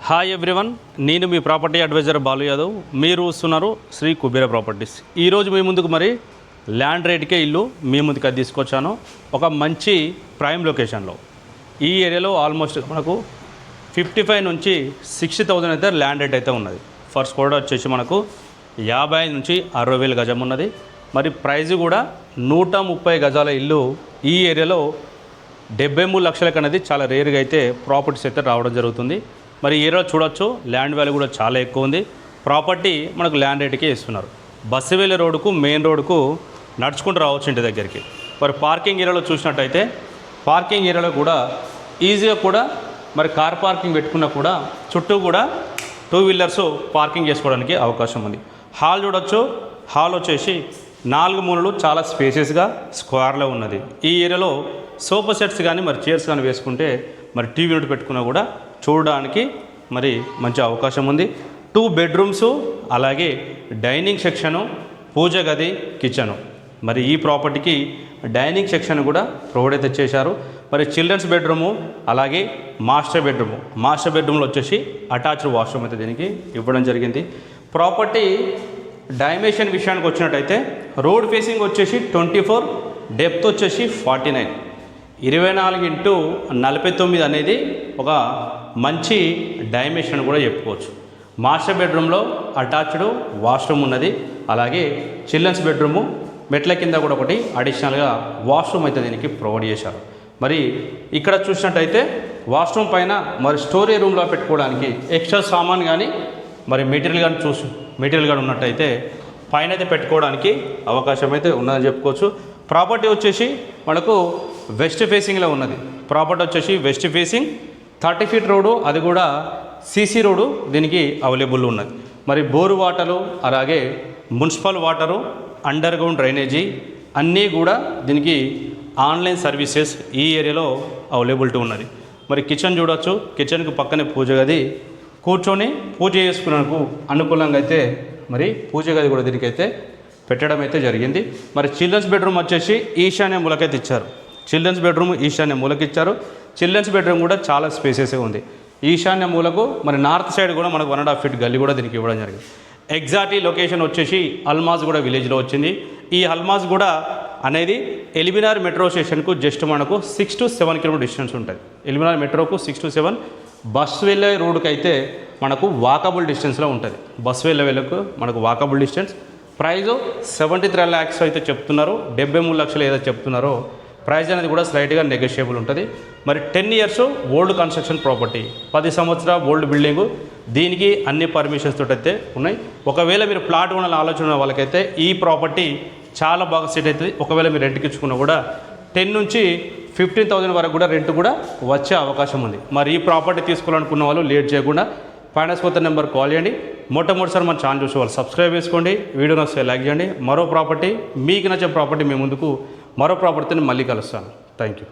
Hi everyone, నేను మీ property advisor Balu Yadav. మీరు చూస్తున్నారు శ్రీ కుబేర ప్రాపర్టీస్. ఈరోజు మీ ముందుకు మరి ల్యాండ్ రేట్కే ఇల్లు మీ ముందుకు అది తీసుకొచ్చాను. ఒక మంచి ప్రైమ్ లొకేషన్లో ఈ ఏరియాలో ఆల్మోస్ట్ మనకు 55 నుంచి 60,000 అయితే ల్యాండ్ రేట్ అయితే ఉన్నది. ఫస్ట్ కూడా వచ్చేసి మనకు 50 నుంచి 60,000 గజం ఉన్నది. మరి ప్రైజ్ కూడా 130 గజాల ఇల్లు ఈ ఏరియాలో 73 లక్షలకు అనేది చాలా రేరుగా అయితే ప్రాపర్టీస్ అయితే రావడం జరుగుతుంది. మరి ఈ ఏరియాలో చూడొచ్చు, ల్యాండ్ వాల్యూ కూడా చాలా ఎక్కువ ఉంది. ప్రాపర్టీ మనకు ల్యాండ్ రేట్కే ఇస్తున్నారు. బస్సు వెళ్ళే రోడ్డుకు మెయిన్ రోడ్డుకు నడుచుకుంటూ రావచ్చు ఇంటి దగ్గరికి. మరి పార్కింగ్ ఏరియాలో చూసినట్టయితే పార్కింగ్ ఏరియాలో కూడా ఈజీగా కూడా మరి కార్ పార్కింగ్ పెట్టుకున్నా కూడా చుట్టూ కూడా 2 వీలర్స్ పార్కింగ్ చేసుకోవడానికి అవకాశం ఉంది. హాల్ చూడొచ్చు, హాల్ వచ్చేసి 4 మూలలు చాలా స్పేసెస్గా స్క్వేర్లో ఉన్నది. ఈ ఏరియాలో సోఫా సెట్స్ కానీ మరి చైర్స్ కానీ వేసుకుంటే మరి టీవీ యూనిట్ పెట్టుకున్నా కూడా చూడడానికి మరి మంచి అవకాశం ఉంది. 2 బెడ్రూమ్స్, అలాగే డైనింగ్ సెక్షను, పూజ గది, కిచెను. మరి ఈ ప్రాపర్టీకి డైనింగ్ సెక్షన్ కూడా ప్రొవైడ్ అయితే చేశారు. మరి చిల్డ్రన్స్ బెడ్రూము, అలాగే మాస్టర్ బెడ్రూమ్లో వచ్చేసి అటాచ్డ్ వాష్రూమ్ అయితే దీనికి ఇవ్వడం జరిగింది. ప్రాపర్టీ డైమెన్షన్ విషయానికి వచ్చినట్టయితే రోడ్ ఫేసింగ్ వచ్చేసి 24, డెప్త్ వచ్చేసి 49, 24x49 అనేది ఒక మంచి డైమెన్షన్ కూడా చెప్పుకోవచ్చు. మాస్టర్ బెడ్రూమ్లో అటాచ్డ్ వాష్రూమ్ ఉన్నది. అలాగే చిల్డ్రన్స్ బెడ్రూము మెట్ల కింద కూడా ఒకటి అడిషనల్గా వాష్రూమ్ అయితే దీనికి ప్రొవైడ్ చేశారు. మరి ఇక్కడ చూసినట్టయితే వాష్రూమ్ పైన మరి స్టోరీ రూమ్లో పెట్టుకోవడానికి ఎక్స్ట్రా సామాన్ కానీ మరి మెటీరియల్ కానీ ఉన్నట్టయితే పైన అయితే పెట్టుకోవడానికి అవకాశం అయితే ఉన్నదని చెప్పుకోవచ్చు. ప్రాపర్టీ వచ్చేసి మనకు వెస్ట్ ఫేసింగ్లో ఉన్నది. ప్రాపర్టీ వచ్చేసి వెస్ట్ ఫేసింగ్ 30 ఫీట్ రోడ్డు, అది కూడా సీసీ రోడ్డు దీనికి అవైలబుల్ ఉన్నది. మరి బోరు వాటరు, అలాగే municipal water, under ground drainage అన్నీ కూడా దీనికి ఆన్లైన్ సర్వీసెస్ ఈ ఏరియాలో అవైలబిలిటీ ఉన్నది. మరి కిచెన్ చూడవచ్చు, కిచెన్కి పక్కనే పూజ గది, కూర్చొని పూజ చేసుకునేందుకు అనుకూలంగా అయితే మరి పూజ గది కూడా దీనికి అయితే పెట్టడం అయితే జరిగింది. మరి చిల్డ్రన్స్ బెడ్రూమ్ వచ్చేసి ఈశాన్య మూలకైతే ఇచ్చారు. చిల్డ్రన్స్ బెడ్రూమ్ ఈశాన్య మూలకి ఇచ్చారు. చిల్డ్రన్స్ బెడ్రూమ్ కూడా చాలా స్పేసెస్గా ఉంది. ఈశాన్య మూలకు మరి నార్త్ సైడ్ కూడా మనకు 1.5 ఫీట్ గల్లీ కూడా దీనికి ఇవ్వడం జరిగింది. ఎగ్జాక్ట్లీ లొకేషన్ వచ్చేసి అల్మాజ్గూడ విలేజ్లో వచ్చింది. ఈ అల్మాజ్గూడ అనేది ఎల్బీనగర్ మెట్రో స్టేషన్కు జస్ట్ మనకు 6 to 7 కిలోమీటర్ డిస్టెన్స్ ఉంటుంది. ఎల్బీనగర్ మెట్రోకు 6 to 7, బస్ వెళ్ళే రోడ్డుకి అయితే మనకు వాకబుల్ డిస్టెన్స్లో ఉంటుంది. బస్ వెళ్ళకు మనకు వాకబుల్ డిస్టెన్స్. ప్రైజు 73 lakhs అయితే చెప్తున్నారు. 73 లక్షలు ఏదో చెప్తున్నారో ప్రైజ్ అనేది కూడా స్లైట్గా నెగోషియబుల్ ఉంటుంది. మరి 10 years ఓల్డ్ కన్స్ట్రక్షన్ ప్రాపర్టీ, 10 సంవత్సరాల ఓల్డ్ బిల్డింగు, దీనికి అన్ని పర్మిషన్స్ తోటి అయితే ఉన్నాయి. ఒకవేళ మీరు ప్లాట్ కొనాలని ఆలోచన ఉన్న వాళ్ళకైతే ఈ ప్రాపర్టీ చాలా బాగా సెట్ అవుతుంది. ఒకవేళ మీరు రెంట్కి ఇచ్చుకున్నా కూడా 10 నుంచి 15,000 వరకు కూడా రెంట్ కూడా వచ్చే అవకాశం ఉంది. మరి ఈ ప్రాపర్టీ తీసుకోవాలనుకున్న వాళ్ళు లేట్ చేయకుండా ఫైనాన్స్ కొత్త నెంబర్ కాల్ చేయండి. మొట్టమొదటిసారి మన ఛానల్ చూసే వాళ్ళు సబ్స్క్రైబ్ చేసుకోండి, వీడియో నచ్చితే లైక్ చేయండి. మరో ప్రాపర్టీ మీకు నచ్చే ప్రాపర్టీ మీ ముందుకు మరో ప్రాపర్టీని మళ్ళీ కలుస్తాను. Thank you.